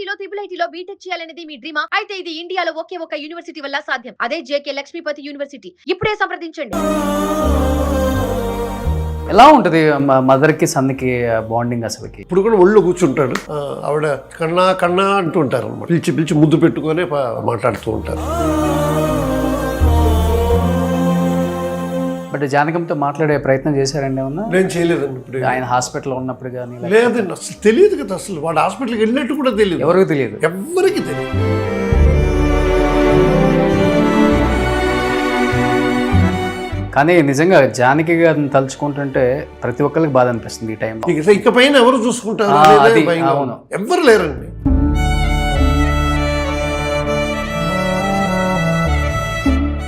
ఐఐటీలో IIITలో BTech చేయాలనేది మీ డ్రీమా? అయితే ఇది ఇండియాలో ఒకే ఒక యూనివర్సిటీ వల్ల సాధ్యం. అదే జేకే లక్ష్మీపతి యూనివర్సిటీ. ఇప్పుడే సంప్రదించండి. ఎలా ఉంటుంది మదర్కి సన్కి బాండింగ్ అసలుకి? ఇప్పుడు కూడా ఒళ్ళు కూర్చుంటాడు, ఆవిడ కన్నా కన్నా అంటూ ఉంటారు అనమాట. పిలిచి పిలిచి ముద్దు పెట్టుకొని మాట్లాడుతూ ఉంటారు. బట్ జానకంతో మాట్లాడే ప్రయత్నం చేశారండి ఏమన్నా? నేను చేయలేదండి. ఇప్పుడు ఆయన హాస్పిటల్లో ఉన్నప్పుడు కానీ లేదండి, అసలు తెలియదు కదా. అసలు వాడు హాస్పిటల్కి వెళ్ళినట్టు కూడా తెలియదు, ఎవరికి తెలియదు, ఎవరికి తెలియదు. కానీ నిజంగా జానకి గారిని తలుచుకుంటుంటే ప్రతి ఒక్కరికి బాధ అనిపిస్తుంది ఈ టైంలో. ఇక పైన ఎవరు చూసుకుంటారు? అవును, ఎవ్వరు లేరండి.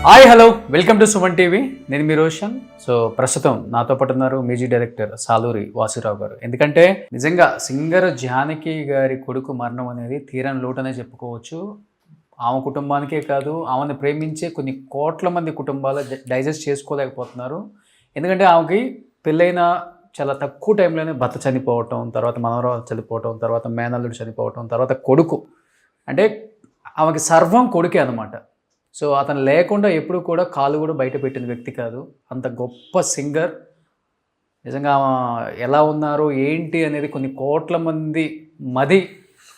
Hi hello, welcome to Suman TV. నేను మీ రోషన్. సో ప్రస్తుతం నాతో పాటు ఉన్నారు మ్యూజిక్ డైరెక్టర్ సాలూరి వాసురావు గారు. ఎందుకంటే నిజంగా సింగర్ జానకి గారి కొడుకు మరణం అనేది తీరని లోటనే చెప్పుకోవచ్చు. ఆమె కుటుంబానికే కాదు, ఆమెను ప్రేమించే కొన్ని కోట్ల మంది కుటుంబాలు డైజెస్ట్ చేసుకోలేకపోతున్నారు. ఎందుకంటే ఆమెకి పెళ్ళైన చాలా తక్కువ టైంలోనే భర్త చనిపోవటం, తర్వాత మనవరాలు చనిపోవటం, తర్వాత మేనల్లుడు చనిపోవటం, తర్వాత కొడుకు, అంటే ఆమెకి సర్వం కొడుకే అనమాట. సో అతను లేకుండా ఎప్పుడు కూడా కాలు కూడా బయట పెట్టిన వ్యక్తి కాదు. అంత గొప్ప సింగర్. నిజంగా ఎలా ఉన్నారు ఏంటి అనేది కొన్ని కోట్ల మంది మది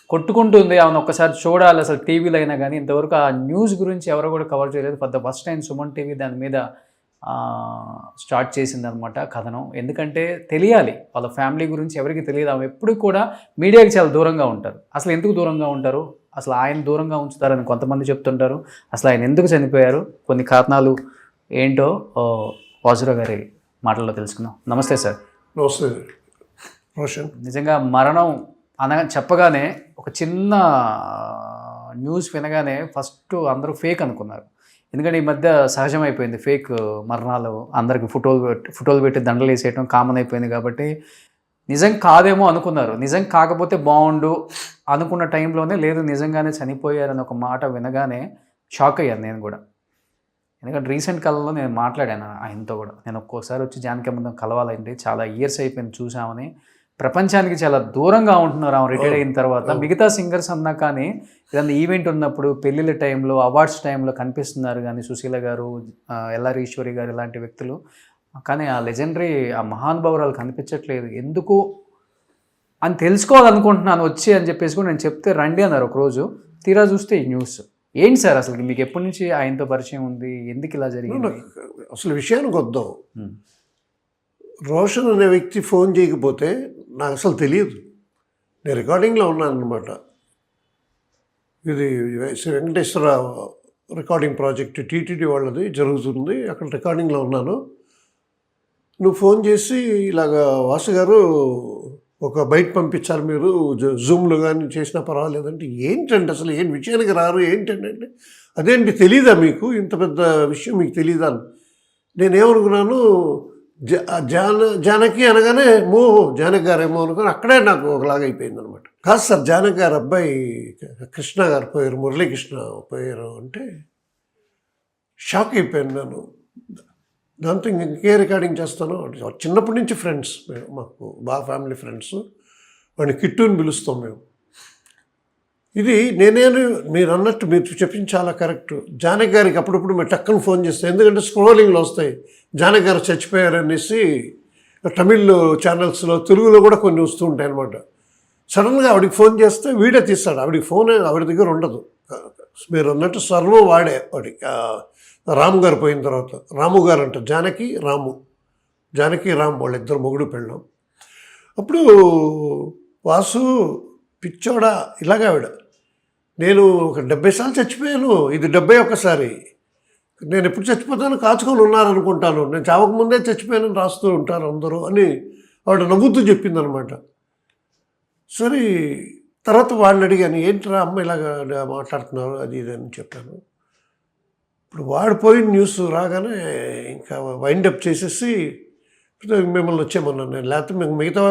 కొట్టుకుంటుంది. ఆమెను ఒక్కసారి చూడాలి అసలు టీవీలో అయినా కానీ. ఇంతవరకు ఆ న్యూస్ గురించి ఎవరు కూడా కవర్ చేయలేదు. For the first time Suman TV దాని మీద స్టార్ట్ చేసిందనమాట కథనం. ఎందుకంటే తెలియాలి, వాళ్ళ ఫ్యామిలీ గురించి ఎవరికి తెలియదు. ఆమె ఎప్పుడు కూడా మీడియాకి చాలా దూరంగా ఉంటారు. అసలు ఎందుకు దూరంగా ఉంటారు, అసలు ఆయన దూరంగా ఉంచుతారని కొంతమంది చెప్తుంటారు. అసలు ఆయన ఎందుకు చనిపోయారు, కొన్ని కారణాలు ఏంటో వాసురావు గారి మాటల్లో తెలుసుకుందాం. నమస్తే సార్. నమస్తే రోషన్. నిజంగా మరణం చెప్పగానే ఒక చిన్న న్యూస్ వినగానే ఫస్ట్ అందరూ ఫేక్ అనుకున్నారు. ఎందుకంటే ఈ మధ్య సహజమైపోయింది ఫేక్ మరణాలు. అందరికి ఫోటోలు పెట్టి దండలు వేసేయటం కామన్ అయిపోయింది. కాబట్టి నిజం కాదేమో అనుకున్నారు. నిజం కాకపోతే బాగుండు అనుకున్న టైంలోనే లేదు నిజంగానే చనిపోయారని ఒక మాట వినగానే షాక్ అయ్యాను నేను కూడా. ఎందుకంటే రీసెంట్ కాలంలో నేను మాట్లాడాను ఆయనతో కూడా. నేను ఒక్కోసారి వచ్చి జానకి ముందు కలవాలండి, చాలా ఇయర్స్ అయిపోయింది చూసామని. ప్రపంచానికి చాలా దూరంగా ఉంటున్నారు ఆమె రిటైర్ అయిన తర్వాత. మిగతా సింగర్స్ అన్నా కానీ ఏదైనా ఈవెంట్ ఉన్నప్పుడు, పెళ్ళిళ్ళ టైంలో, అవార్డ్స్ టైంలో కనిపిస్తున్నారు కానీ సుశీల గారు, ఎల్ఆర్ ఈశ్వరి గారు ఇలాంటి వ్యక్తులు. కానీ ఆ లెజెండరీ, ఆ మహానుభావురాలు కనిపించట్లేదు. ఎందుకు అని తెలుసుకోవాలనుకుంటున్నాను వచ్చి అని చెప్పేసి కూడా నేను చెప్తే రండి అన్నారు ఒకరోజు. తీరా చూస్తే ఈ న్యూస్. ఏంటి సార్ అసలు మీకు ఎప్పటి నుంచి ఆయనతో పరిచయం ఉంది, ఎందుకు ఇలా జరిగింది? అసలు విషయానికి వద్దాం. రోషన్ అనే వ్యక్తి ఫోన్ చేయకపోతే నాకు అసలు తెలియదు. నేను రికార్డింగ్లో ఉన్నాను అనమాట. ఇది Shri Venkateswara recording project TTD వాళ్ళది జరుగుతుంది. అక్కడ రికార్డింగ్లో ఉన్నాను. నువ్వు ఫోన్ చేసి ఇలాగా వాసు గారు ఒక బయట పంపించాలి, మీరు జూమ్లో కానీ చేసినా పర్వాలేదంటే ఏంటంటే అసలు ఏం విషయానికి రారు ఏంటంటే అంటే అదేంటి తెలీదా మీకు, ఇంత పెద్ద విషయం మీకు తెలీదా అని. నేనేమనుకున్నాను, జానకి అనగానే జానకి గారేమో అనుకుని అక్కడే నాకు ఒకలాగా అయిపోయింది అనమాట. కాదు సార్, జానకి గారు అబ్బాయి కృష్ణ గారు పోయారు, మురళీకృష్ణ పోయారు అంటే షాక్ అయిపోయాను నేను. దాంతో ఇంకే రికార్డింగ్ చేస్తాను. చిన్నప్పటి నుంచి ఫ్రెండ్స్ మేము, మాకు బాగా ఫ్యామిలీ ఫ్రెండ్స్. వాడిని కిట్టుని పిలుస్తాం మేము. ఇది మీరు అన్నట్టు మీరు చెప్పింది చాలా కరెక్ట్. జానకి గారికి అప్పుడప్పుడు మేము టక్కన ఫోన్ చేస్తాం, ఎందుకంటే స్క్రోలింగ్లో వస్తాయి జానకి గారు చచ్చిపోయారనేసి. తమిళ్ ఛానల్స్లో, తెలుగులో కూడా కొన్ని వస్తూ ఉంటాయి అనమాట. సడన్గా ఆవిడికి ఫోన్ చేస్తే వీడే తీస్తాడు. ఆవిడికి ఫోన్ ఆవిడ దగ్గర ఉండదు. మీరు అన్నట్టు సర్వం వాడే వాడికి. రాము గారు పోయిన తర్వాత, రాము గారు అంట, జానకి రాము వాళ్ళిద్దరు మొగుడు పెళ్ళాం. అప్పుడు వాసు పిచ్చోడా ఇలాగా ఆవిడ, నేను ఒక 70 సార్లు చచ్చిపోయాను, ఇది 71సారి. నేను ఎప్పుడు చచ్చిపోతాను కాచుకొని ఉన్నారనుకుంటాను, నేను చావకముందే చచ్చిపోయానని రాస్తూ ఉంటారు అందరూ అని ఆవిడ నవ్వుతూ చెప్పిందనమాట. సరే తర్వాత వాళ్ళని అడిగాను, ఏంట్రా అమ్మ ఇలాగా మాట్లాడుతున్నారు అది ఇది అని చెప్పాను. ఇప్పుడు వాడు పోయిన న్యూస్ రాగానే ఇంకా వైండప్ చేసేసి మిమ్మల్ని వచ్చేమన్నాను నేను. లేకపోతే మేము మిగతా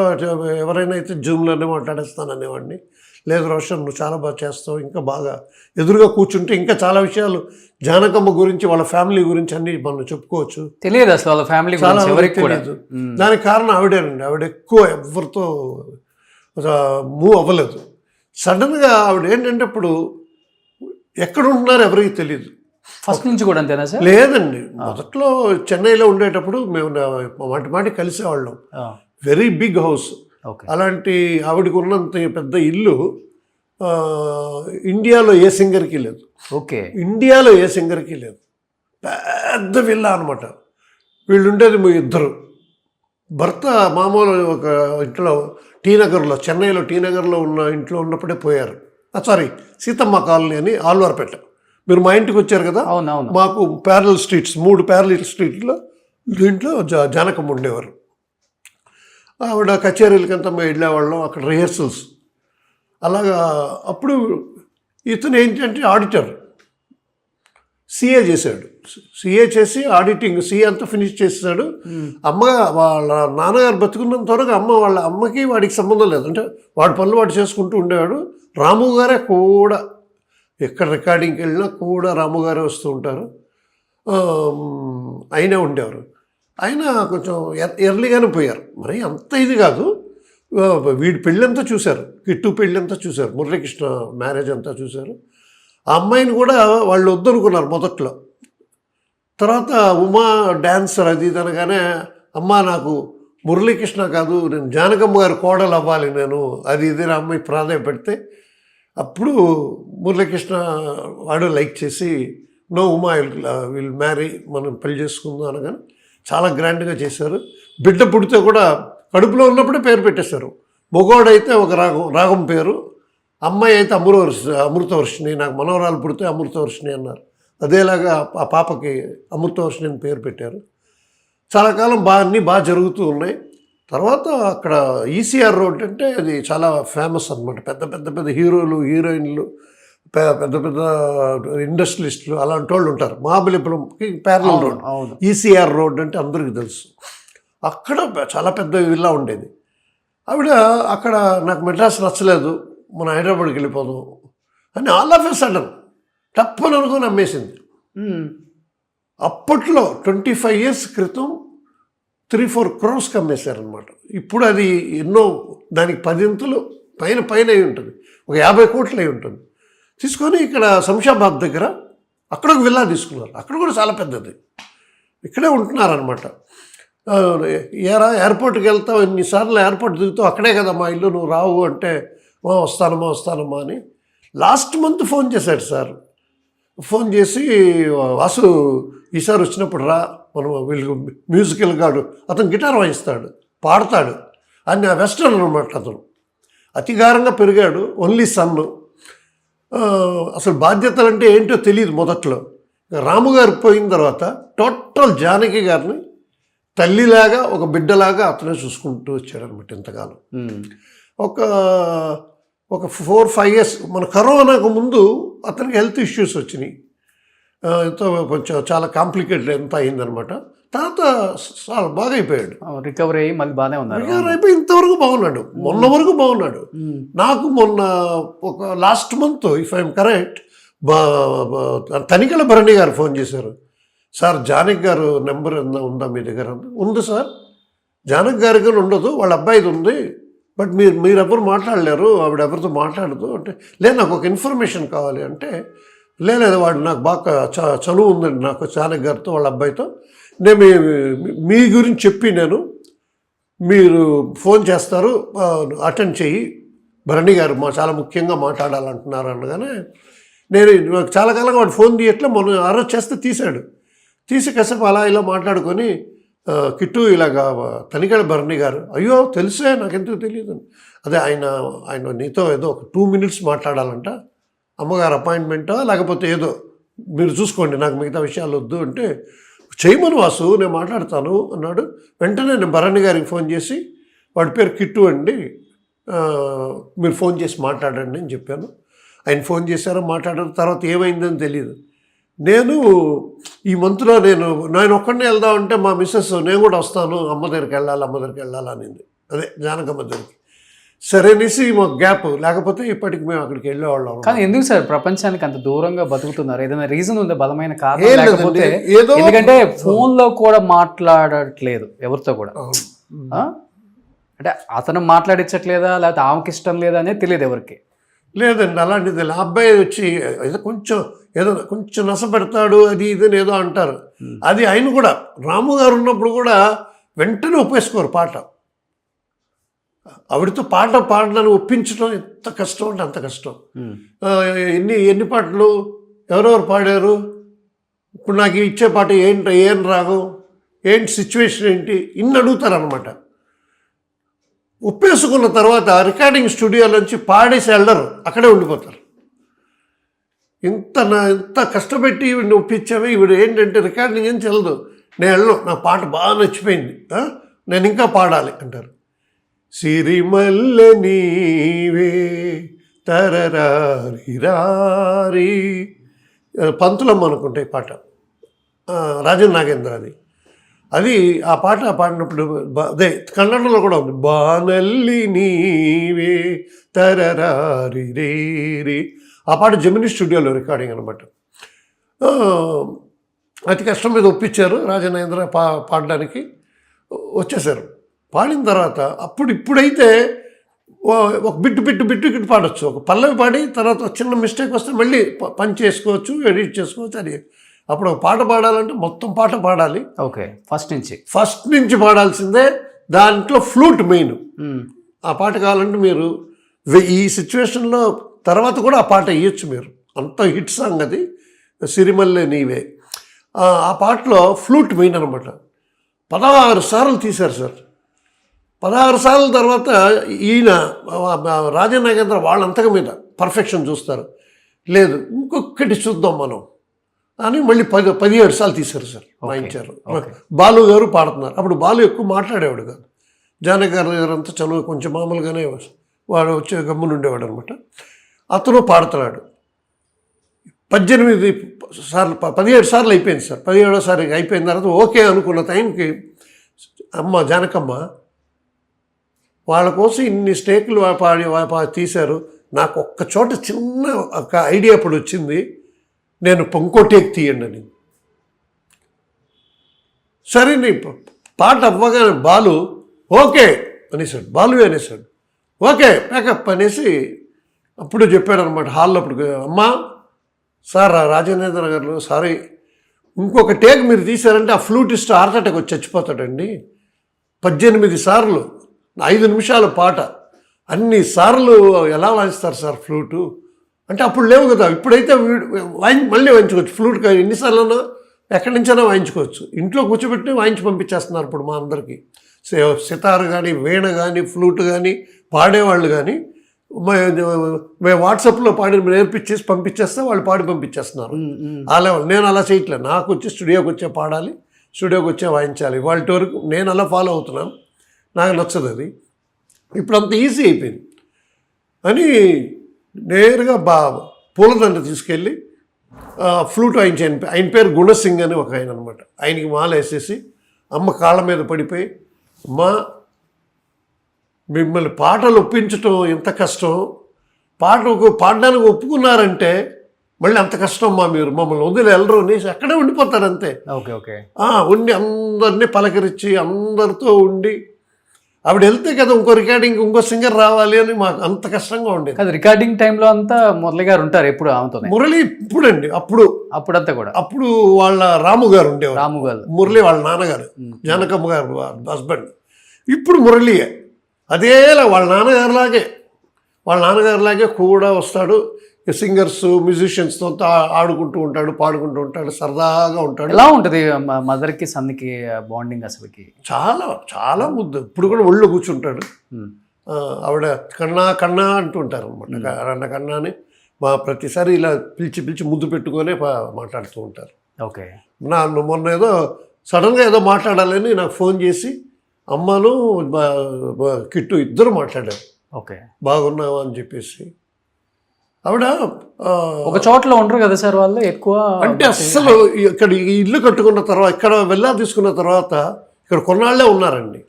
ఎవరైనా అయితే జూమ్లోనే మాట్లాడేస్తాను అనేవాడిని. లేదు రోషన్, నువ్వు చాలా బాగా చేస్తావు, ఇంకా బాగా ఎదురుగా కూర్చుంటే ఇంకా చాలా విషయాలు జానకమ్మ గురించి, వాళ్ళ ఫ్యామిలీ గురించి అన్నీ మనం చెప్పుకోవచ్చు. తెలియదు అసలు వాళ్ళ ఫ్యామిలీ చాలా తెలియదు. దానికి కారణం ఆవిడేనండి. ఆవిడ ఎక్కువ ఎవరితో మూవ్ అవ్వలేదు. సడన్గా ఆవిడ ఏంటంటే ఇప్పుడు ఎక్కడ ఉంటున్నారో ఎవరికి తెలియదు. ఫస్ట్ నుంచి కూడా అంతేనా సార్? లేదండి, మొదట్లో చెన్నైలో ఉండేటప్పుడు మేము మాటి కలిసేవాళ్ళం. Very big house. అలాంటి ఆవిడకి ఉన్నంత పెద్ద ఇల్లు ఇండియాలో ఏ సింగర్కి లేదు. ఓకే, ఇండియాలో ఏ సింగర్కి లేదు. పెద్ద విల్లా అనమాట. వీళ్ళు ఉండేది ఇద్దరు. భర్త మామూలు ఒక ఇంట్లో టీనగర్లో, చెన్నైలో టీనగర్లో ఉన్న ఇంట్లో ఉన్నప్పుడే పోయారు. సారీ, సీతమ్మ కాలనీ అని ఆల్వార్పేట. మీరు మా ఇంటికి వచ్చారు కదా, మాకు ప్యారల్ స్ట్రీట్స్, 3 ప్యారల్ స్ట్రీట్లో దీంట్లో జానకమ్మ ఉండేవారు. ఆవిడ కచేరీలకంతా మేము వెళ్ళేవాళ్ళం, అక్కడ రిహర్సల్స్. అలాగా అప్పుడు ఇతను ఏంటంటే ఆడిటర్, సిఏ చేశాడు. సిఏ చేసి ఆడిటింగ్ సిఏ అంతా ఫినిష్ చేశాడు. అమ్మ వాళ్ళ నాన్నగారు బతుకున్నంత వరకు వాళ్ళ అమ్మకి వాడికి సంబంధం లేదు. అంటే వాడి పనులు వాడు చేసుకుంటూ ఉండేవాడు. రాము గారే కూడా ఎక్కడ రికార్డింగ్కి వెళ్ళినా కూడా రాము గారే వస్తూ ఉంటారు. అయినా ఉండేవారు. అయినా కొంచెం ఎర్లీగానే పోయారు. మరి అంత ఇది కాదు. వీడి పెళ్ళంతా చూశారు, కిట్టు పెళ్ళంతా చూశారు, మురళీకృష్ణ మ్యారేజ్ అంతా చూశారు. ఆ అమ్మాయిని కూడా వాళ్ళు వద్దనుకున్నారు మొదట్లో. తర్వాత ఉమా డ్యాన్సర్ అది ఇది అనగానే, అమ్మ నాకు మురళీకృష్ణ కాదు, నేను జానకమ్మ గారి కోడలు అవ్వాలి నేను, అది ఇది నా అమ్మాయి ప్రాధాన్యపెడితే అప్పుడు మురళీకృష్ణ వాడు లైక్ చేసి, నో ఉమా విల్ మ్యారీ, మనం పెళ్లి చేసుకుందాం అనగానే చాలా గ్రాండ్గా చేశారు. బిడ్డ పుడితే కూడా కడుపులో ఉన్నప్పుడే పేరు పెట్టేశారు. మగవాడైతే ఒక రాగం పేరు, అమ్మాయి అయితే అమృతవర్షిణి. నాకు మనవరాలు పుడితే అమృతవర్షిణి అన్నారు. అదేలాగా ఆ పాపకి అమృతవర్షిణి అని పేరు పెట్టారు. చాలా కాలం అన్నీ బాగా జరుగుతూ ఉన్నాయి. తర్వాత అక్కడ ఈసీఆర్ రోడ్ అంటే అది చాలా ఫేమస్ అనమాట. పెద్ద హీరోలు, హీరోయిన్లు, పెద్ద ఇండస్ట్రియలిస్టులు అలాంటి వాళ్ళు ఉంటారు. మహాబలిపురంకి ప్యారలల్ రోడ్, ఈసీఆర్ రోడ్ అంటే అందరికీ తెలుసు. అక్కడ చాలా పెద్ద విల్లా ఉండేది. ఆవిడ అక్కడ నాకు మెడ్రాస్ నచ్చలేదు, మన హైదరాబాద్కి వెళ్ళిపోదాం అని ఆల్ ఆఫ్ ఎ సడన్ తప్పని అనుకుని అమ్మేసింది. అప్పట్లో 25 years క్రితం 3-4 crores అమ్మేశారనమాట. ఇప్పుడు అది ఎన్నో, దానికి 10 ఇంతలు పైన అయి ఉంటుంది, ఒక 50 కోట్లు అయి ఉంటుంది. తీసుకొని ఇక్కడ శంషాబాద్ దగ్గర అక్కడ ఒక విల్లా తీసుకున్నారు. అక్కడ కూడా చాలా పెద్దది. ఇక్కడే ఉంటున్నారనమాట. ఎయిర్పోర్ట్కి వెళ్తావు, ఎన్నిసార్లు ఎయిర్పోర్ట్ దిగుతావు, అక్కడే కదా మా ఇల్లు, నువ్వు రావు అంటే వస్తానమ్మా అని. లాస్ట్ మంత్ ఫోన్ చేశాడు సార్. ఫోన్ చేసి, వాసు ఈసారి వచ్చినప్పుడు రా, మనం వీళ్ళు మ్యూజికల్ గాడు, అతను గిటార్ వాయిస్తాడు, పాడతాడు అని. ఆ వెస్టర్న్ అనమాట. అతను అతిగారంగా పెరిగాడు, ఓన్లీ సన్ను. అసలు బాధ్యతలు అంటే ఏంటో తెలియదు మొదట్లో. రాము గారు పోయిన తర్వాత టోటల్ జానకి గారిని తల్లిలాగా, ఒక బిడ్డలాగా అతనే చూసుకుంటూ వచ్చాడు అనమాట ఇంతకాలం. ఒక 4-5 years, మన కరోనాకు ముందు అతనికి హెల్త్ ఇష్యూస్ వచ్చినాయి. ఎంతో కొంచెం చాలా కాంప్లికేటెడ్ ఎంత అయిందనమాట. తర్వాత చాలా బాగా అయిపోయాడు, రికవరీ అయ్యి మళ్ళీ బాగానే ఉన్నారు. రికవరీ అయిపోయి ఇంతవరకు బాగున్నాడు, మొన్న వరకు బాగున్నాడు. నాకు మొన్న ఒక last month, if I'm correct, Tanikella Bharani garu phone చేశారు. సార్ జానకి గారు నెంబర్ ఉందా మీ దగ్గర? ఉంది సార్, జానకి గారికి ఉండదు, వాళ్ళ అబ్బాయిది ఉంది, బట్ మీరు ఎవరు మాట్లాడలేరు, ఆవిడ ఎవరితో మాట్లాడదు అంటే. లేదు, నాకు ఒక ఇన్ఫర్మేషన్ కావాలి అంటే, లేదు వాడు నాకు బాగా చనువు ఉందండి నాకు జానకి గారితో, వాళ్ళ అబ్బాయితో, నేను మీ గురించి చెప్పి మీరు ఫోన్ చేస్తారు, అటెండ్ చెయ్యి, భరణి గారు చాలా ముఖ్యంగా మాట్లాడాలంటున్నారు అనగానే, నేను చాలా కాలంగా వాడు ఫోన్ తీయట్లే, మొన్న ఆ రోజు చేస్తే తీసి కాసేపు అలా ఇలా మాట్లాడుకొని, కిట్టు ఇలాగా తనికెళ్ళ భరణి గారు, అయ్యో తెలుసే, నాకెందుకు తెలియదు, అదే ఆయన నీతో ఏదో ఒక 2 minutes మాట్లాడాలంట, అమ్మగారు అపాయింట్మెంటా లేకపోతే ఏదో మీరు చూసుకోండి, నాకు మిగతా విషయాలు వద్దు అంటే, చేయమను వాసు, నేను మాట్లాడతాను అన్నాడు. వెంటనే నేను భరణి గారికి ఫోన్ చేసి, వాడి పేరు కిట్టు అండి, మీరు ఫోన్ చేసి మాట్లాడండి అని చెప్పాను. ఆయన ఫోన్ చేశారో మాట్లాడారు. తర్వాత ఏమైందని తెలియదు. నేను ఈ మంత్లో నేను ఒక్కడినే వెళ్దామంటే మా మిస్సెస్ నేను కూడా వస్తాను, అమ్మ దగ్గరికి వెళ్ళాలి అనింది. అదే జానకమ్మ దగ్గరికి. సరే అనేసి మాకు గ్యాప్, లేకపోతే ఇప్పటికి మేము అక్కడికి వెళ్ళేవాళ్ళం. కానీ ఎందుకు సార్ ప్రపంచానికి అంత దూరంగా బతుకుతున్నారు? ఏదైనా రీజన్ ఉందా, బలమైన కారణం? లేకపోతే ఎందుకంటే ఫోన్లో కూడా మాట్లాడట్లేదు ఎవరితో కూడా, అంటే అతను మాట్లాడించట్లేదా లేకపోతే ఆమెకి ఇష్టం లేదా అనేది తెలియదు ఎవరికి. లేదండి అలాంటిది ఆ అబ్బాయి వచ్చి ఏదో కొంచెం నస పెడతాడు అది ఇది ఏదో అంటారు. అది ఆయన కూడా రాము గారు ఉన్నప్పుడు కూడా వెంటనే ఒప్పేసుకోరు పాట. ఆవిడతో పాట పాడడానికి ఒప్పించడం ఎంత కష్టం అంటే అంత కష్టం. ఎన్ని పాటలు ఎవరెవరు పాడారు, ఇప్పుడు నాకు ఇచ్చే పాట ఏంటి, ఏం రాగం, ఏంటి సిచ్యువేషన్ ఏంటి, ఇన్ని అడుగుతారనమాట. ఒప్పేసుకున్న తర్వాత రికార్డింగ్ స్టూడియో నుంచి పాడేసి వెళ్ళరు, అక్కడే ఉండిపోతారు. ఇంత కష్టపెట్టి ఈవిడిని ఒప్పించామే, ఈవిడ ఏంటంటే రికార్డింగ్ ఏం చెల్లదు, నేను వెళ్ళను, నా పాట బాగా నచ్చిపోయింది, నేను ఇంకా పాడాలి అంటారు. సిరిమల్లె నీవే తరరారి రారి, పంతులమ్మ అనుకుంటే పాట, రాజన్ నాగేంద్ర అది ఆ పాట పాడినప్పుడు అదే కన్నడలో కూడా ఉంది. బానల్లి నీవే తరరారి రేరి, ఆ పాట జెమిని స్టూడియోలో రికార్డింగ్ అనమాట. అతి కష్టం మీద ఒప్పించారు రాజనేంద్ర పాడడానికి. వచ్చేసారు. పాడిన తర్వాత ఇప్పుడైతే ఒక బిట్టు పాడొచ్చు, ఒక పల్లవి పాడి తర్వాత చిన్న మిస్టేక్ వస్తే మళ్ళీ పని చేసుకోవచ్చు, ఎడిట్ చేసుకోవచ్చు. అది అప్పుడు ఒక పాట పాడాలంటే మొత్తం పాట పాడాలి. ఓకే, ఫస్ట్ నుంచి పాడాల్సిందే. దాంట్లో ఫ్లూట్ మెయిన్. ఆ పాట కావాలంటే మీరు ఈ సిచ్యువేషన్లో తర్వాత కూడా ఆ పాట వేయచ్చు మీరు, అంత హిట్ సాంగ్ అది సిరిమల్లె నీవే. ఆ పాటలో ఫ్లూట్ మెయిన్ అనమాట. 16 సార్లు తీశారు సార్. 16 సార్లు తర్వాత ఈయన రాజన్ నాగేంద్ర వాళ్ళంతగా మీద పర్ఫెక్షన్ చూస్తారు. లేదు ఇంకొకటి చూద్దాం మనం అని మళ్ళీ 17 సార్లు తీశారు సార్, వాయించారు. బాలు గారు పాడుతున్నారు. అప్పుడు బాలు ఎక్కువ మాట్లాడేవాడు కాదు, జానకి గారు అంతా చదువు కొంచెం మామూలుగానే వాడు వచ్చే గమ్మునుండేవాడు అనమాట. అతను పాడుతున్నాడు. 17 సార్లు అయిపోయింది సార్. 17సారి అయిపోయిన తర్వాత ఓకే అనుకున్న టైంకి జానకమ్మ వాళ్ళ కోసం ఇన్ని స్టేకులు తీశారు, నాకు ఒక్క చోట చిన్న ఒక ఐడియా అప్పుడు వచ్చింది, నేను ఇంకో టేక్ తీయండి అని. సరే నీ పాట అవ్వగానే బాలు ఓకే అనేసాడు, బాలు అనేసాడు. ఓకే ప్యాకప్ అనేసి అప్పుడు చెప్పాడు అనమాట హాల్లో. అప్పుడు అమ్మా సార్ రాజనేంద్ర గారు సారీ, ఇంకొక టేక్ మీరు తీశారంటే ఆ ఫ్లూటిస్ట్ హార్ట్ అటాక్ వచ్చి చచ్చిపోతాడండి. 18 సార్లు 5 నిమిషాల పాట, అన్ని సార్లు ఎలా వాయిస్తారు సార్ ఫ్లూటు అంటే అప్పుడు లేవు కదా. ఇప్పుడైతే మళ్ళీ వాయించుకోవచ్చు ఫ్లూట్, ఎన్నిసార్లైనా ఎక్కడి నుంచైనా వాయించుకోవచ్చు. ఇంట్లో కూర్చోబెట్టి వాయించి పంపించేస్తున్నారు ఇప్పుడు మా అందరికీ. సితార్ కానీ, వీణ కానీ, ఫ్లూట్ కానీ, పాడేవాళ్ళు కానీ మేము వాట్సాప్లో నేర్పించేసి పంపించేస్తే వాళ్ళు పాడి పంపించేస్తున్నారు. ఆ లెవెల్. నేను అలా చేయట్లేదు, నాకు వచ్చి స్టూడియోకి వచ్చే పాడాలి, స్టూడియోకి వచ్చే వాయించాలి. వాళ్ళ వరకు నేను అలా ఫాలో అవుతున్నాను, నాకు నచ్చదు అది. ఇప్పుడు అంత ఈజీ అయిపోయింది అని నేరుగా పూలదండ తీసుకెళ్ళి ఫ్లూట్ వాయించాను. ఆయన పేరు గుణసింగ్ అని ఒక ఆయన అనమాట. ఆయనకి మాల వేసేసి అమ్మ కాళ్ళ మీద పడిపోయి, అమ్మ మిమ్మల్ని పాటలు ఒప్పించటం ఎంత కష్టం, పాడడానికి ఒప్పుకున్నారంటే మళ్ళీ అంత కష్టం అమ్మా, మీరు మమ్మల్ని వదిలి వెళ్ళరు అనేసి అక్కడే ఉండిపోతారు అంతే. ఉండి అందరినీ పలకరించి అందరితో ఉండి ఆవిడ వెళ్తే కదా ఇంకో రికార్డింగ్ ఇంకో సింగర్ రావాలి అని మాకు అంత కష్టంగా ఉండేది. అది రికార్డింగ్ టైంలో అంతా మురళి గారు ఉంటారు ఎప్పుడు ఆమెతో. మురళి ఇప్పుడండి, అప్పుడంతా కూడా అప్పుడు వాళ్ళ రాము గారు ఉండేవారు. రాము గారు, మురళి వాళ్ళ నాన్నగారు, జానకమ్మ గారు హస్బెండ్. ఇప్పుడు మురళియే అదేలా వాళ్ళ నాన్నగారిలాగే కూడా వస్తాడు. సింగర్స్ మ్యూజిషియన్స్తో ఆడుకుంటూ ఉంటాడు, పాడుకుంటూ ఉంటాడు, సరదాగా ఉంటాడు. ఎలా ఉంటుంది మదర్కి సన్నికి బాండింగ్ అసలుకి? చాలా చాలా ముద్దు. ఇప్పుడు కూడా ఒళ్ళు కూర్చుంటాడు. ఆవిడ కన్నా అంటుంటారు అనమాట. కన్నా అని ప్రతిసారి ఇలా పిలిచి ముద్దు పెట్టుకొని మాట్లాడుతూ ఉంటారు. ఓకే. మొన్న ఏదో సడన్గా ఏదో మాట్లాడాలని నాకు ఫోన్ చేసి అమ్మను కిట్టు ఇద్దరు మాట్లాడారు. ఓకే, బాగున్నావా అని చెప్పేసి. ఆవిడ ఒక చోట్ల ఉండరు కదా సార్ వాళ్ళు ఎక్కువ, అంటే అస్సలు ఇక్కడ ఇల్లు కట్టుకున్న తర్వాత, ఇక్కడ వెళ్ళా తీసుకున్న తర్వాత ఇక్కడ కొన్నాళ్లే ఉన్నారండి.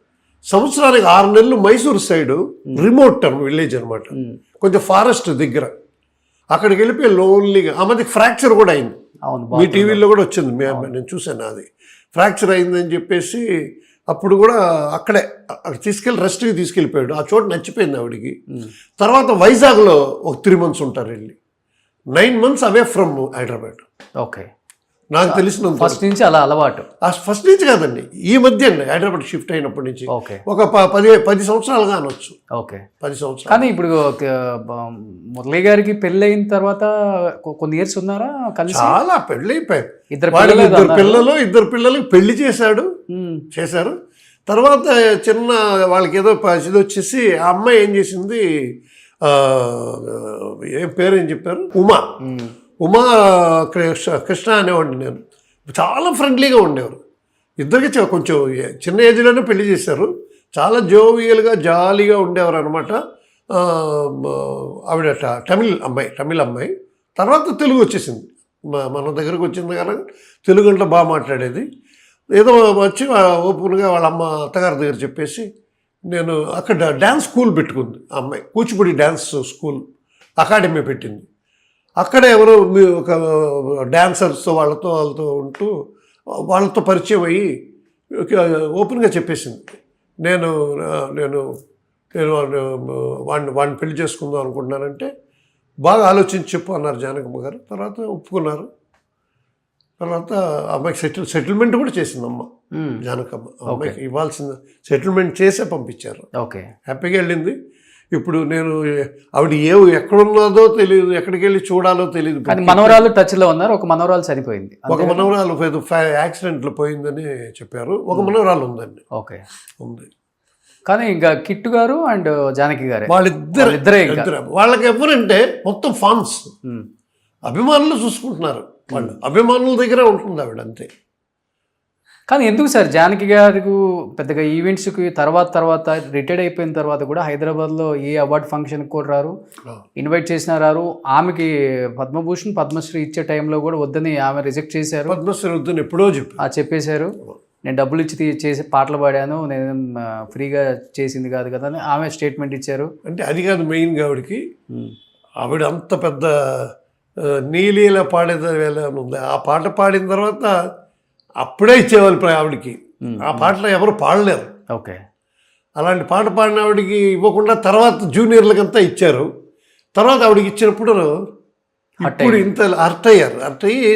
సంవత్సరానికి 6 నెలలు మైసూరు సైడు రిమోట్ విలేజ్ అనమాట, కొంచెం ఫారెస్ట్ దగ్గర. అక్కడికి వెళ్ళిపోయి లోన్లీగా. ఆ మధ్య ఫ్రాక్చర్ కూడా అయింది, మీ టీవీలో కూడా వచ్చింది, నేను చూశాను. అది ఫ్రాక్చర్ అయిందని చెప్పేసి అప్పుడు కూడా అక్కడే అక్కడ తీసుకెళ్ళి రెస్ట్కి తీసుకెళ్ళిపోయాడు. ఆ చోటు నచ్చిపోయింది ఆవిడికి. తర్వాత వైజాగ్లో ఒక 3 months ఉంటారు వెళ్ళి. 9 months away from Hyderabad. Okay, నాకు తెలిసిన ఫస్ట్ నుంచి అలా అలవాటు. ఫస్ట్ నుంచి కాదండి, ఈ మధ్య అండి హైదరాబాద్ షిఫ్ట్ అయినప్పటి నుంచి ఓకే ఒక 10 సంవత్సరాలుగా అనొచ్చు. ఓకే 10 సంవత్సరాలు. కానీ ఇప్పుడు మురళి గారికి పెళ్ళి అయిన తర్వాత కొన్ని ఇయర్స్ ఉన్నారా కలిసి? చాలా పెళ్ళి అయిపోయాయి. ఇద్దరు ఇద్దరు పిల్లలకి పెళ్లి చేశారు. తర్వాత చిన్న వాళ్ళకి ఏదో ఇది వచ్చేసి ఆ అమ్మాయి ఏం చేసింది, ఏం పేరు ఏం చెప్పారు, ఉమా కృష్ణ అనేవాడిని నేను. చాలా ఫ్రెండ్లీగా ఉండేవారు. ఇద్దరికి కొంచెం చిన్న ఏజ్లోనే పెళ్లి చేశారు. చాలా జోవియల్గా జాలీగా ఉండేవారు అనమాట. ఆవిడ తమిళ అమ్మాయి. తర్వాత తెలుగు వచ్చేసింది, మన దగ్గరకు వచ్చింది కదా. తెలుగు అంటే బాగా మాట్లాడేది. ఏదో వచ్చి ఓపెన్గా వాళ్ళ అత్తగారి దగ్గర చెప్పేసి నేను అక్కడ డ్యాన్స్ స్కూల్ పెట్టుకుంది ఆ అమ్మాయి. కూచిపూడి డ్యాన్స్ స్కూల్ అకాడమీ పెట్టింది. అక్కడ ఎవరో ఒక డాన్సర్స్ వాళ్ళతో ఉంటూ వాళ్ళతో పరిచయం అయ్యి ఓపెన్గా చెప్పేసింది, నేను వాడిని పెళ్లి చేసుకుందాం అనుకుంటున్నానంటే బాగా ఆలోచించి చెప్పు అన్నారు జానకమ్మ గారు. తర్వాత ఒప్పుకున్నారు. తర్వాత అమ్మాయికి సెటిల్మెంట్ కూడా చేసింది అమ్మ జానకమ్మ. అమ్మాయికి ఇవ్వాల్సిన సెటిల్మెంట్ చేసే పంపించారు. ఓకే, హ్యాపీగా వెళ్ళింది. ఇప్పుడు నేను ఆవిడ ఎక్కడున్నదో తెలియదు, ఎక్కడికి వెళ్ళి చూడాలో తెలియదు. కానీ మనవరాలు టచ్లో ఉన్నారు. ఒక మనవరాలు చనిపోయింది, ఒక మనవరాలు యాక్సిడెంట్లో పోయిందని చెప్పారు. ఒక మనవరాలు ఉందండి. ఓకే ఉంది. కానీ ఇంకా కిట్టు గారు అండ్ జానకి గారే వాళ్ళిద్దరే. వాళ్ళకి ఎవరంటే మొత్తం ఫాన్స్, అభిమానులు చూసుకుంటున్నారు. వాళ్ళు అభిమానుల దగ్గర ఉంటుంది ఆవిడ, అంతే. కానీ ఎందుకు సార్ జానకి గారికి పెద్దగా ఈవెంట్స్కి తర్వాత రిటైర్డ్ అయిపోయిన తర్వాత కూడా హైదరాబాద్లో ఏ అవార్డు ఫంక్షన్కి కూడా రారు, ఇన్వైట్ చేసినా రారు. ఆమెకి పద్మభూషణ్ పద్మశ్రీ ఇచ్చే టైంలో కూడా వద్దని ఆమె రిజెక్ట్ చేశారు. పద్మశ్రీ వద్దని ఎప్పుడో చెప్పేశారు. నేను డబ్బులు ఇచ్చి చేసి పాటలు పాడాను, నేను ఫ్రీగా చేసింది కాదు కదా అని ఆమె స్టేట్మెంట్ ఇచ్చారు. అంటే అది కాదు మెయిన్గా ఆవిడకి. ఆవిడ అంత పెద్ద నీలీల పాడేది వేళ ఉంది. ఆ పాట పాడిన తర్వాత అప్పుడే ఇచ్చేవాళ్ళు ఆవిడకి. ఆ పాటలో ఎవరు పాడలేరు. ఓకే, అలాంటి పాట పాడిన ఆవిడకి ఇవ్వకుండా తర్వాత జూనియర్లకంతా ఇచ్చారు. తర్వాత ఆవిడకి ఇచ్చినప్పుడు ఇప్పుడు ఇంత అర్థయ్యి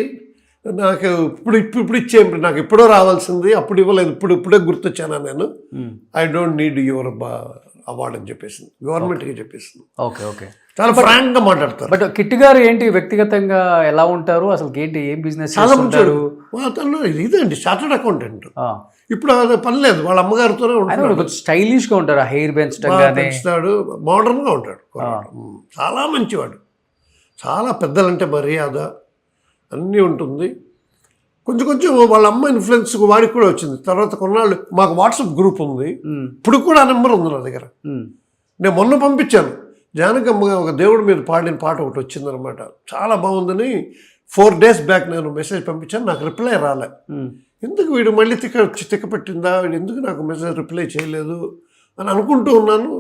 నాకు ఇప్పుడు ఇచ్చే, నాకు ఎప్పుడో రావాల్సింది, అప్పుడు ఇవ్వలేదు, ఇప్పుడే గుర్తొచ్చానా నేను. I don't need your award అని చెప్పేసింది, గవర్నమెంట్కి చెప్పేసింది. ఓకే ఓకే, చాలా ఫ్రాంక్గా మాట్లాడతారు. బట్ కిట్టు గారు ఏంటి వ్యక్తిగతంగా ఎలా ఉంటారు అసలు, ఏంటి ఏం బిజినెస్ చాలా మంచివాడు. ఇదండి చార్టర్డ్ అకౌంటెంట్. ఇప్పుడు అది పని లేదు, వాళ్ళ అమ్మగారితోనే ఉంటాడు. స్టైలిష్గా ఉంటారు, హెయిర్ పెంచుతాడు, మోడర్న్గా ఉంటాడు. చాలా మంచివాడు. చాలా పెద్దలంటే మర్యాద అన్నీ ఉంటుంది. కొంచెం వాళ్ళ అమ్మ ఇన్ఫ్లుయెన్స్ వాడికి కూడా వచ్చింది. తర్వాత కొన్నాళ్ళు మాకు వాట్సాప్ గ్రూప్ ఉంది, ఇప్పుడు కూడా ఆ నెంబర్ ఉంది నా దగ్గర. నేను మొన్న పంపించాను, జానకమ్మ ఒక దేవుడి మీద పాడిన పాట ఒకటి వచ్చిందనమాట, చాలా బాగుందని 4 days బ్యాక్ నేను మెసేజ్ పంపించాను. నాకు రిప్లై రాలే. ఎందుకు వీడు మళ్ళీ తిక్కపెట్టిందా, వీడు ఎందుకు నాకు మెసేజ్ రిప్లై చేయలేదు అని అనుకుంటూ ఉన్నాను.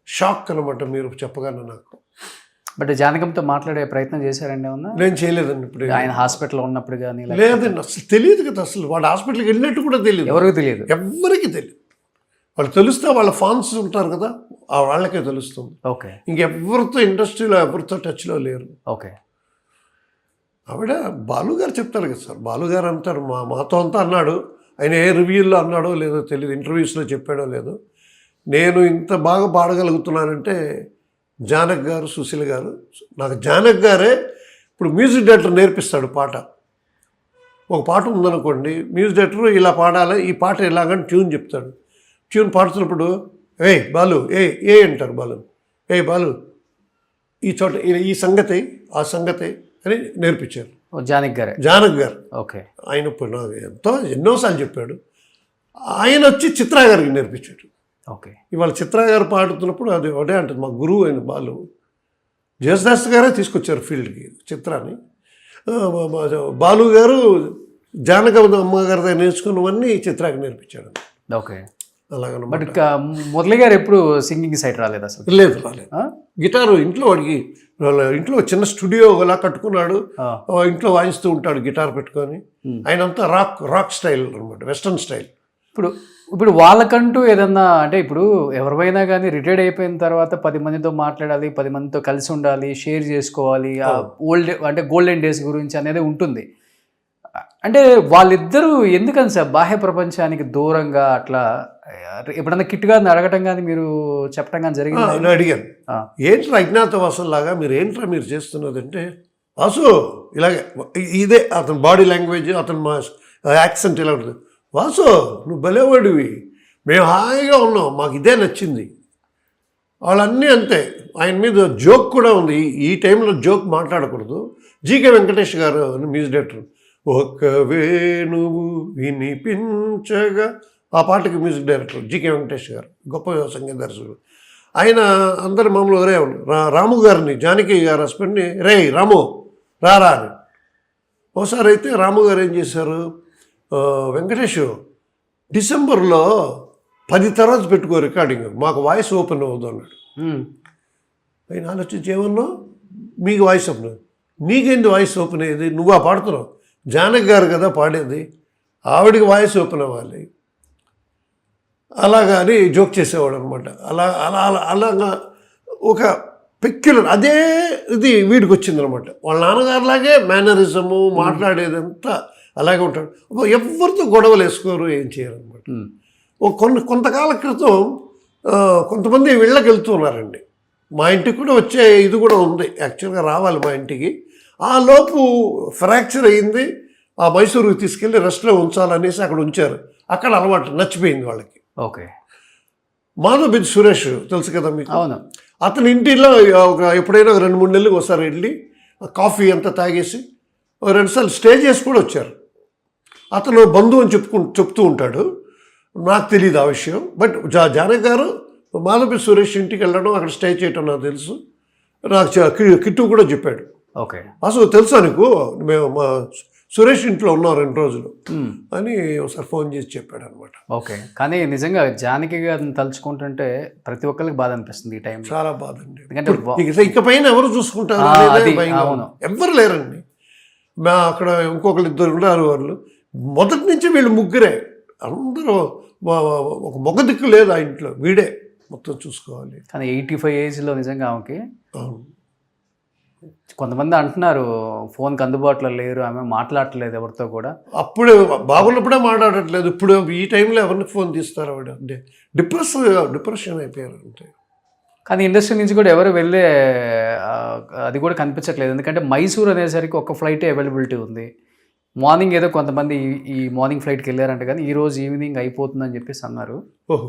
షాక్ అనమాట మీరు చెప్పగానే నాకు. బట్ జానకంతో మాట్లాడే ప్రయత్నం చేశారండి ఏమన్నా? నేను చేయలేదండి. ఇప్పుడు ఆయన హాస్పిటల్లో ఉన్నప్పుడు కానీ లేదండి, అసలు తెలియదు కదా. అసలు వాడు హాస్పిటల్కి వెళ్ళినట్టు కూడా తెలియదు, ఎవరికి తెలియదు, ఎవరికి తెలియదు. వాళ్ళు తెలుస్తే వాళ్ళ ఫాన్స్ ఉంటారు కదా, ఆ వాళ్ళకే తెలుస్తుంది. ఓకే, ఇంకెవరితో ఇండస్ట్రీలో ఎవరితో టచ్లో లేరు. ఓకే, ఆవిడ బాలుగారు చెప్తారు కదా సార్, బాలుగారు అంటారు మాతో అంతా అన్నాడు. ఆయన ఏ రివ్యూల్లో అన్నాడో లేదో తెలియదు, ఇంటర్వ్యూస్లో చెప్పాడో లేదో. నేను ఇంత బాగా పాడగలుగుతున్నానంటే జానక్ గారు, సుశీల్ గారు. నాకు జానక్ గారే ఇప్పుడు మ్యూజిక్ డైరెక్టర్ నేర్పిస్తాడు పాట. ఒక పాట ఉందనుకోండి, మ్యూజిక్ డైరెక్టర్ ఇలా పాడాలి, ఈ పాట ఇలాగని ట్యూన్ చెప్తాడు. ట్యూన్ పాడుతున్నప్పుడు బాలు ఏ అంటారు, బాలు ఈ చోట ఈ సంగతి ఆ సంగతి అని నేర్పించారు జానక్ గారు. ఓకే, ఆయన ఇప్పుడు నాకు ఎన్నోసార్లు చెప్పాడు. ఆయన వచ్చి చిత్రా గారికి నేర్పించాడు. ఓకే, ఇవాళ చిత్రా గారు పాడుతున్నప్పుడు అది ఒకటే అంటుంది, మా గురువు అయిన బాలు జయదాస్ గారే తీసుకొచ్చారు ఫీల్డ్కి చిత్రాన్ని. బాలు గారు జానకమ్మ గారి దగ్గర నేర్చుకున్నవన్నీ చిత్రాకి నేర్పించాడు. ఓకే, అలాగనమాట. బట్ మురళి గారు ఎప్పుడు సింగింగ్ సైడ్ రాలేదు అసలు? లేదు. గిటారు ఇంట్లో వాడికి, వాళ్ళ ఇంట్లో చిన్న స్టూడియో అలా కట్టుకున్నాడు, ఇంట్లో వాయిస్తూ ఉంటాడు గిటార్ పెట్టుకొని. ఆయన అంతా రాక్ స్టైల్ అనమాట, వెస్టర్న్ స్టైల్. ఇప్పుడు ఇప్పుడు వాళ్ళకంటూ ఏదన్నా అంటే ఇప్పుడు ఎవరివైనా కానీ రిటైర్డ్ అయిపోయిన తర్వాత 10 మందితో మాట్లాడాలి, 10 మందితో కలిసి ఉండాలి, షేర్ చేసుకోవాలి, ఆ ఓల్డ్ అంటే గోల్డెన్ డేస్ గురించి అనేది ఉంటుంది. అంటే వాళ్ళిద్దరూ ఎందుకని సార్ బాహ్య ప్రపంచానికి దూరంగా అట్లా ఎప్పుడన్నా కిట్ గారిని అడగటం కానీ మీరు చెప్పడం కానీ జరిగింది? నేను అడిగాను, ఏంట్రా అజ్ఞాత వాసులాగా మీరు ఏంట్రా మీరు చేస్తున్నదంటే, వాసు ఇలాగే ఇదే అతని బాడీ లాంగ్వేజ్, అతని మా యాక్సెంట్ ఇలా ఉంటుంది. వాసు నువ్వు భలేవాడివి, మేము హాయిగా ఉన్నాం, మాకు ఇదే నచ్చింది. వాళ్ళన్నీ అంతే. ఆయన మీద జోక్ కూడా ఉంది. ఈ టైంలో జోక్ మాట్లాడకూడదు. జీకే వెంకటేష్ గారు మ్యూజిక్ డైరెక్టర్, ఒక వేణువు వినిపించగా, ఆ పాటకి మ్యూజిక్ డైరెక్టర్ జీకే వెంకటేష్ గారు, గొప్ప సంగీత దర్శకుడు. ఆయన అందరు మామూలు ఒరే రాము గారిని, జానకి గారు హస్బెండ్ని, రే రాము రారా అని. ఒకసారి అయితే రాము గారు ఏం చేశారు, వెంకటేష్ డిసెంబర్లో 10 తర్వాత పెట్టుకో రికార్డింగ్, మాకు వాయిస్ ఓపెన్ అవ్వదు అన్నాడు. ఆయన ఆలోచించి ఏమన్నావు, మీకు వాయిస్ ఓపెన్, నీకేంది వాయిస్ ఓపెన్ అయ్యేది, నువ్వు ఆ పాడుతున్నావు, జానకి గారు కదా పాడేది, ఆవిడికి వాయిస్ ఓపెన్ అవ్వాలి. అలాగా అని జోక్ చేసేవాడు అనమాట. అలాగా ఒక పెక్యులర్ అదే ఇది వీడికి వచ్చిందనమాట. వాళ్ళ నాన్నగారులాగే మేనరిజము, మాట్లాడేదంతా అలాగే ఉంటాడు. ఎవరితో గొడవలు వేసుకోరు, ఏం చేయరనమాట. కొంతకాల క్రితం కొంతమంది వీళ్ళకి వెళ్తున్నారండి. మా ఇంటికి కూడా వచ్చే ఇది కూడా ఉంది, యాక్చువల్గా రావాలి మా ఇంటికి. ఆ లోపు ఫ్రాక్చర్ అయ్యింది, ఆ మైసూరుకి తీసుకెళ్ళి రెస్ట్లో ఉంచాలనేసి అక్కడ ఉంచారు. అక్కడ అలవాటు నచ్చిపోయింది వాళ్ళకి. ఓకే. మాధవ్ బిన్ సురేష్ తెలుసు కదా మీకు? అవును. అతని ఇంటిలో ఎప్పుడైనా 2-3 నెలలకు ఒకసారి వెళ్ళి కాఫీ అంతా తాగేసి 2 సార్లు స్టే చేసి కూడా వచ్చారు. అతను బంధువు అని చెప్తూ ఉంటాడు, నాకు తెలియదు ఆ విషయం. బట్ జానకి గారు మాధవ్ బిన్ సురేష్ ఇంటికి వెళ్ళడం, అక్కడ స్టే చేయటం నాకు తెలుసు. నాకు కిట్టు కూడా చెప్పాడు. ఓకే. అసలు తెలుసా నీకు, మేము మా సురేష్ ఇంట్లో ఉన్నాం 2 రోజులు అని ఒకసారి ఫోన్ చేసి చెప్పాడు అనమాట. ఓకే. కానీ నిజంగా జానకి గారిని తలుచుకుంటుంటే ప్రతి ఒక్కరికి బాధ అనిపిస్తుంది ఈ టైం. చాలా బాధ అండి. ఎందుకంటే ఇక పైన ఎవరు చూసుకుంటారు, ఎవ్వరు లేరండి. మా అక్కడ ఇంకొకరు 2 ఉన్నారు. వాళ్ళు మొదటి నుంచి వీళ్ళు ముగ్గురే, అందరూ ఒక మొగ దిక్కు లేదు ఆ ఇంట్లో, వీడే మొత్తం చూసుకోవాలి. కానీ 85 ఏజ్లో నిజంగా ఆమెకి కొంతమంది అంటున్నారు ఫోన్కి అందుబాటులో లేరు, ఆమె మాట్లాడట్లేదు ఎవరితో కూడా. అప్పుడే బాగున్నప్పుడే మాట్లాడట్లేదు, ఇప్పుడు ఈ టైంలో ఎవరిని ఫోన్ తీస్తారు ఆవిడ అంటే డిప్రెషన్ అయిపోయారు అంటే. కానీ ఇండస్ట్రీ నుంచి కూడా ఎవరు వెళ్ళే అది కూడా కనిపించట్లేదు. ఎందుకంటే మైసూర్ అనేసరికి ఒక ఫ్లైటే అవైలబిలిటీ ఉంది. మార్నింగ్ ఏదో కొంతమంది ఈ మార్నింగ్ ఫ్లైట్కి వెళ్ళారంట, కానీ ఈరోజు ఈవినింగ్ అయిపోతుందని చెప్పేసి అన్నారు. ఓహో.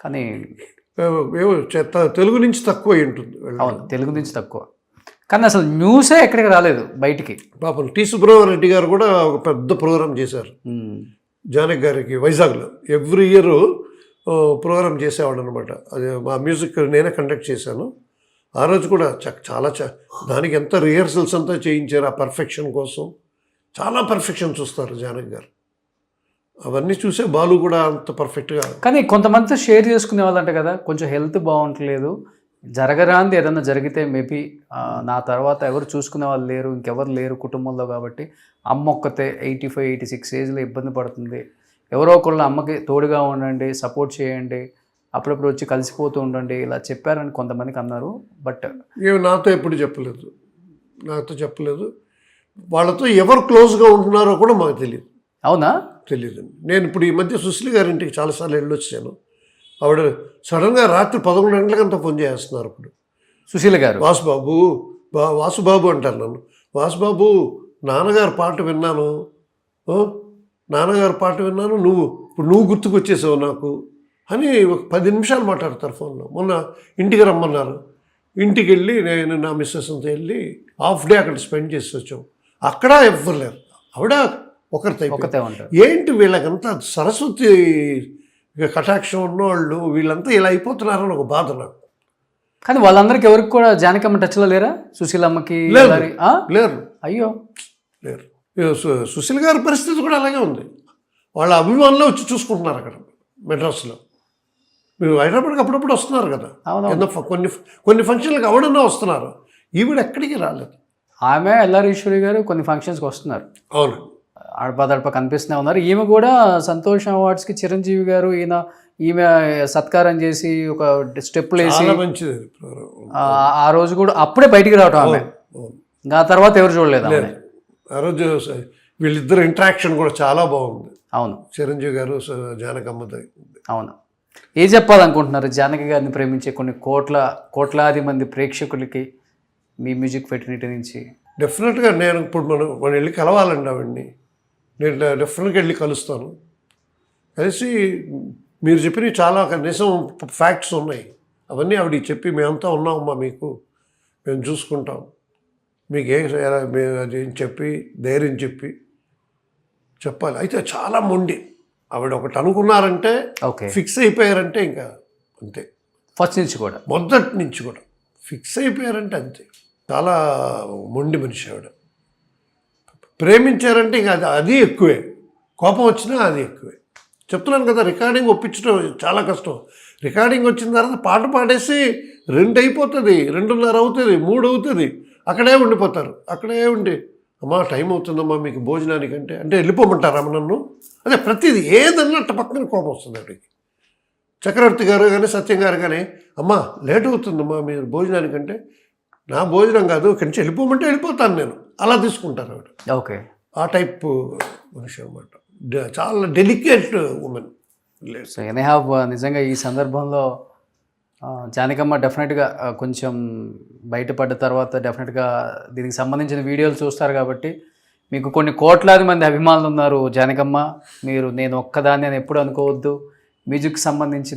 కానీ తెలుగు నుంచి తక్కువ ఉంటుంది. అవును, తెలుగు నుంచి తక్కువ. కానీ అసలు న్యూసే ఎక్కడికి రాలేదు బయటికి. పాపం టి సుబ్రహ్మణ్యరెడ్డి గారు కూడా ఒక పెద్ద ప్రోగ్రామ్ చేశారు జానకి గారికి వైజాగ్లో. ఎవ్రీ ఇయర్ ప్రోగ్రామ్ చేసేవాడు అనమాట. అది మా మ్యూజిక్ నేనే కండక్ట్ చేశాను. ఆ రోజు కూడా చాలా దానికి ఎంత రిహర్సల్స్ అంతా చేయించారు ఆ పర్ఫెక్షన్ కోసం. చాలా పర్ఫెక్షన్ చూస్తారు జానకి గారు. అవన్నీ చూసే బాలు కూడా అంత పర్ఫెక్ట్గా. కానీ కొంతమందితో షేర్ చేసుకునే వాళ్ళంట కదా, కొంచెం హెల్త్ బాగుంటలేదు, జరగరాంది ఏదన్నా జరిగితే మేబీ నా తర్వాత ఎవరు చూసుకునే వాళ్ళు లేరు, ఇంకెవరు లేరు కుటుంబంలో, కాబట్టి అమ్మ ఒక్కతే 85-86 ఏజ్లో ఇబ్బంది పడుతుంది, ఎవరో ఒకళ్ళు అమ్మకి తోడుగా ఉండండి, సపోర్ట్ చేయండి, అప్పుడప్పుడు వచ్చి కలిసిపోతూ ఉండండి, ఇలా చెప్పారని కొంతమందికి అన్నారు. బట్ నాతో ఎప్పుడు చెప్పలేదు. వాళ్ళతో ఎవరు క్లోజ్గా ఉంటున్నారో కూడా మాకు తెలియదు. అవునా? తెలియదు. నేను ఇప్పుడు ఈ మధ్య సుశీల్ గారింటికి చాలాసార్లు వెళ్ళొచ్చాను. ఆవిడ సడన్గా రాత్రి 11 గంటలకంతా ఫోన్ చేస్తున్నారు. ఇప్పుడు సుశీల గారు వాసుబాబు అంటారు నన్ను. వాసుబాబు నాన్నగారు పాట విన్నాను, నువ్వు గుర్తుకొచ్చేసావు నాకు అని ఒక 10 నిమిషాలు మాట్లాడతారు ఫోన్లో. మొన్న ఇంటికి రమ్మన్నారు, ఇంటికి వెళ్ళి నేను నా మిస్సెస్ అంతా వెళ్ళి హాఫ్ డే అక్కడ స్పెండ్ చేసి వచ్చాం. అక్కడ ఎవ్వరు లేరు, ఆవిడ ఒకరితో ఉంటారు. ఏంటి వీళ్ళకంతా సరస్వతి కటాక్షం ఉన్నవాళ్ళు వీళ్ళంతా ఇలా అయిపోతున్నారని ఒక బాధ నాకు. కానీ వాళ్ళందరికీ ఎవరికి కూడా జానకమ్మ టచ్లో లేరా? సుశీలమ్మకి లేరు. అయ్యో లేరు. సుశీల్ గారి పరిస్థితి కూడా అలాగే ఉంది. వాళ్ళ అభిమానులు వచ్చి చూసుకుంటున్నారు అక్కడ మెడ్రాస్లో. మీరు హైదరాబాద్కి అప్పుడప్పుడు వస్తున్నారు కదా, కొన్ని ఫంక్షన్లకు ఎవడన్నా వస్తున్నారు. ఈవిడ ఎక్కడికి రాలేదు. ఆమె ఎల్ఆర్ ఈశ్వరి గారు కొన్ని ఫంక్షన్స్కి వస్తున్నారు. అవును. అడపాదడప కనిపిస్తూనే ఉన్నారు. ఈమె కూడా సంతోష్ అవార్డ్స్కి చిరంజీవి గారు ఈమె సత్కారం చేసి ఒక స్టెప్పులు వేసి చాలా మంచిది ఆ రోజు కూడా అప్పుడే బయటికి రావటం ఆమె. ఇంకా ఆ తర్వాత ఎవరు చూడలేదు ఆమె. ఆ రోజు వీళ్ళిద్దరు ఇంటరాక్షన్ కూడా చాలా బాగుంది. అవును, చిరంజీవి గారు జానకమ్మతో. అవును. ఏం చెప్పాలనుకుంటున్నారు జానకి గారిని ప్రేమించే కొన్ని కోట్లాది మంది ప్రేక్షకులకి మీ మ్యూజిక్ ఫెటర్నిటీ నుంచి? డెఫినెట్గా నేను ఇప్పుడు మనం వెళ్ళి కలవాలండి ఆవిడ్ని. నేను డెఫినెట్గా వెళ్ళి కలుస్తాను. కలిసి మీరు చెప్పినవి చాలా నిజం ఫ్యాక్ట్స్ ఉన్నాయి. అవన్నీ ఆవిడకి చెప్పి మేమంతా ఉన్నామమ్మా, మేము చూసుకుంటాం, మీకు అది చెప్పి ధైర్యం చెప్పాలి. అయితే చాలా మొండి ఆవిడ. ఒకటి అనుకున్నారంటే ఫిక్స్ అయిపోయారంటే ఇంకా అంతే. ఫస్ట్ నుంచి కూడా, మొదటి నుంచి కూడా ఫిక్స్ అయిపోయారంటే అంతే. చాలా మొండి మనిషి ఆవిడ. ప్రేమించారంటే ఇంకా అది ఎక్కువే. కోపం వచ్చినా అది ఎక్కువే. చెప్తున్నాను కదా, రికార్డింగ్ ఒప్పించడం చాలా కష్టం. రికార్డింగ్ వచ్చిన తర్వాత పాట పాడేసి 2 అయిపోతుంది, 2:30 అవుతుంది, 3 అవుతుంది. అక్కడే ఉండిపోతారు. అక్కడే ఉండి అమ్మా టైం అవుతుందమ్మా మీకు భోజనానికి అంటే వెళ్ళిపోమంటారా నన్ను? అదే ప్రతిదీ ఏదన్నా పక్కన కోపం వస్తుంది ఆవిడకి. చక్రవర్తి గారు కానీ సత్యం గారు కానీ అమ్మా లేట్ అవుతుందమ్మా మీరు భోజనానికంటే, నా భోజనం కాదు ఇక్కడి నుంచి వెళ్ళిపోమంటే వెళ్ళిపోతాను నేను, అలా తీసుకుంటారు ఆవిడ. ఓకే, ఆ టైప్ మనిషి అనమాట. చాలా డెలికేట్ ఉమెన్. సో ఎనీహౌ నిజంగా ఈ సందర్భంలో జానకమ్మ డెఫినెట్గా కొంచెం బయటపడ్డ తర్వాత డెఫినెట్గా దీనికి సంబంధించిన వీడియోలు చూస్తారు కాబట్టి మీకు కొన్ని కోట్లాది మంది అభిమానులు ఉన్నారు. జానకమ్మ నేను ఒక్కదాన్ని అని ఎప్పుడు అనుకోవద్దు. మ్యూజిక్ సంబంధించి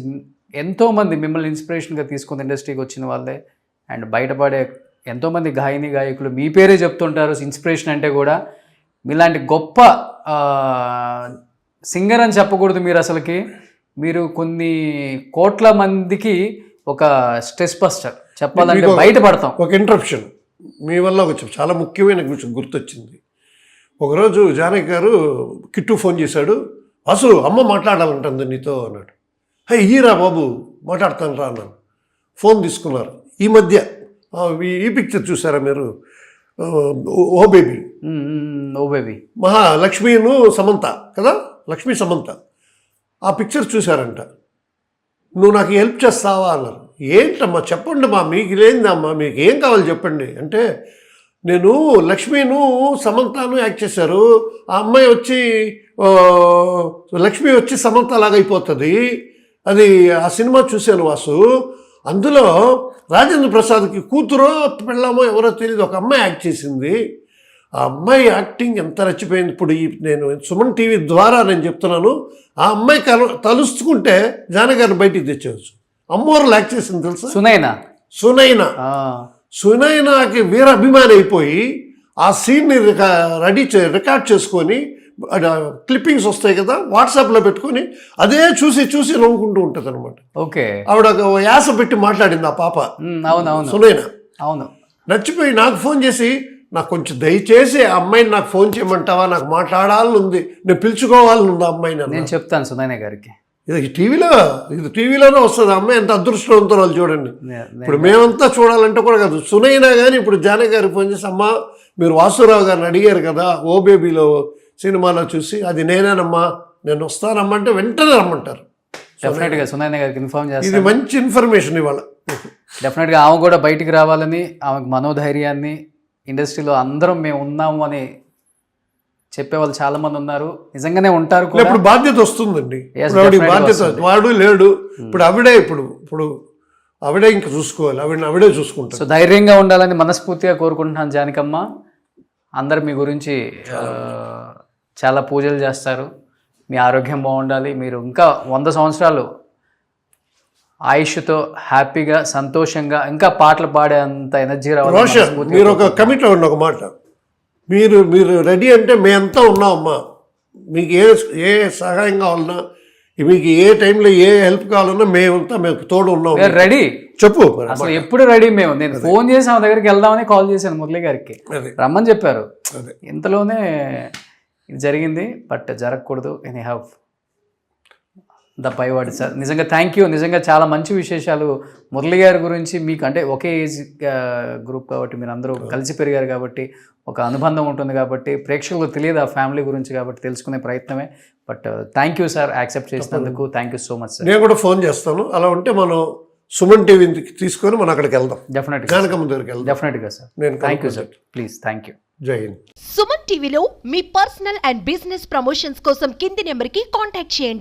ఎంతోమంది మిమ్మల్ని ఇన్స్పిరేషన్గా తీసుకుని ఇండస్ట్రీకి వచ్చిన వాళ్ళే అండ్ బయటపడే ఎంతోమంది గాయకులు మీ పేరే చెప్తుంటారు. ఇన్స్పిరేషన్ అంటే కూడా మీలాంటి గొప్ప సింగర్ అని చెప్పకూడదు మీరు కొన్ని కోట్ల మందికి ఒక స్ట్రెస్ బస్టర్ చెప్పాలంటే బయటపడతాం. ఒక ఇంటరప్షన్ మీ వల్ల చాలా ముఖ్యమైన విషయం గుర్తొచ్చింది. ఒకరోజు జానకి గారు కిట్టు ఫోన్ చేశాడు. అసలు అమ్మ మాట్లాడాలంటుంది నీతో అన్నాడు. ఈరా బాబు మాట్లాడతాను రా అన్నాను. ఫోన్ తీసుకున్నారు. ఈ మధ్య ఈ పిక్చర్ చూసారా మీరు? ఓ బేబీ మహాలక్ష్మీను సమంత కదా, లక్ష్మీ సమంత. ఆ పిక్చర్ చూశారంట. నువ్వు నాకు హెల్ప్ చేస్తావా అన్నారు. ఏంటమ్మా చెప్పండి మా, మీకు లేనిదమ్మా, మీకు ఏం కావాలి చెప్పండి అంటే, నేను లక్ష్మీను సమంతను యాక్ట్ చేశారు. ఆ అమ్మాయి వచ్చి లక్ష్మి వచ్చి సమంత లాగైపోతుంది. అది ఆ సినిమా చూశాను వాసు. అందులో రాజేంద్ర ప్రసాద్కి కూతురో పెళ్ళామో ఎవరో తెలియదు, ఒక అమ్మాయి యాక్ట్ చేసింది. ఆ అమ్మాయి యాక్టింగ్ ఎంత రచ్చిపోయింది. ఇప్పుడు నేను సుమన్ టీవీ ద్వారా నేను చెప్తున్నాను, ఆ అమ్మాయి తలుచుకుంటే జానగారిని బయటికి తెచ్చేవచ్చు. అమ్మవారు యాక్ట్ చేసింది తెలుసా? సునైనాకి వీర అభిమాని అయిపోయి ఆ సీన్ని రికార్డ్ చేసుకొని క్లిప్పింగ్స్ వస్తాయి కదా, వాట్సాప్లో పెట్టుకొని అదే చూసి నవ్వుకుంటూ ఉంటుంది అనమాట. ఓకే, ఆవిడ యాస పెట్టి మాట్లాడింది ఆ పాప సునైనా. అవును, నచ్చిపోయి నాకు ఫోన్ చేసి, నాకు కొంచెం దయచేసి ఆ అమ్మాయిని నాకు ఫోన్ చేయమంటావా, నాకు మాట్లాడాలని ఉంది, నేను పిలుచుకోవాలని ఉంది ఆ అమ్మాయిని. నేను చెప్తాను సునైనా గారికి. ఇది టీవీలోనే వస్తుంది. అమ్మాయి ఎంత అదృష్టవంతురాలు చూడండి. ఇప్పుడు మేమంతా చూడాలంటే కూడా కాదు, సునైనా కానీ ఇప్పుడు జానకి గారికి ఫోన్ చేసి, అమ్మా మీరు వాసురావు గారిని అడిగారు కదా ఓ బేబీలో సినిమాలో చూసి, అది నేనేనమ్మా, నేను వస్తానమ్మా అంటే వెంటనే రమ్మంటారు. డెఫినెట్గా సునైనా గారికి ఇన్ఫార్మ్ చేస్తాను. ఇది మంచి ఇన్ఫర్మేషన్ ఇవాళ. డెఫినెట్గా ఆమె కూడా బయటికి రావాలని, ఆమెకు మనోధైర్యాన్ని, ఇండస్ట్రీలో అందరం మేము ఉన్నాము అని చెప్పేవాళ్ళు చాలా మంది ఉన్నారు, నిజంగానే ఉంటారు. ఇప్పుడు బాధ్యత వస్తుందండి, బాధ్యత వాడు లేడు, ఇప్పుడు ఆవిడే ఇంకా చూసుకోవాలి, ఆవిడే చూసుకుంటారు. సో ధైర్యంగా ఉండాలని మనస్ఫూర్తిగా కోరుకుంటున్నాను జానకమ్మ. అందరు మీ గురించి చాలా పూజలు చేస్తారు, మీ ఆరోగ్యం బాగుండాలి, మీరు ఇంకా 100 సంవత్సరాలు ఆయుష్తో హ్యాపీగా సంతోషంగా ఇంకా పాటలు పాడే అంత ఎనర్జీ రావాలి. మీరు ఒక కమిట్ అవ్వండి. ఒక మాట, మీరు రెడీ అంటే మేమంతా ఉన్నామమ్మా, మీకు ఏ సహాయం కావాలన్నా, మీకు ఏ టైంలో ఏ హెల్ప్ కావాలన్నా మేము తోడు ఉన్నాం. రెడీ చెప్పు. అసలు ఎప్పుడు రెడీ మేము. నేను ఫోన్ చేసి ఆమె దగ్గరికి వెళ్దామని కాల్ చేశాను మురళి గారికి, రమ్మని చెప్పారు. ఇంతలోనే ఇది జరిగింది, బట్ జరగకూడదు. ఎనీహౌ ద పైవాడి సార్. నిజంగా థ్యాంక్ యూ. నిజంగా చాలా మంచి విశేషాలు మురళి గారి గురించి. మీకు అంటే ఒకే ఏజ్ గ్రూప్ కాబట్టి మీరు అందరూ కలిసి పెరిగారు కాబట్టి ఒక అనుబంధం ఉంటుంది కాబట్టి ప్రేక్షకులకు తెలియదు ఆ ఫ్యామిలీ గురించి కాబట్టి తెలుసుకునే ప్రయత్నమే. But thank you sir accept చేసినందుకు. Thank you so much sir. నేను కూడా ఫోన్ చేస్తాను. అలా ఉంటే మనం సుమన్ టీవీ తీసుకొని మనం అక్కడికి వెళ్దాం. డెఫినెట్గా జానకమ్మ దగ్గరికి వెళ్దాం. డెఫినెట్గా సార్. నేను thank you sir. Please thank you. జై హింద్. సుమన్ టీవీలో మీ పర్సనల్ అండ్ బిజినెస్ ప్రమోషన్స్ కోసం కింది నెంబర్కి కాంటాక్ట్ చేయండి.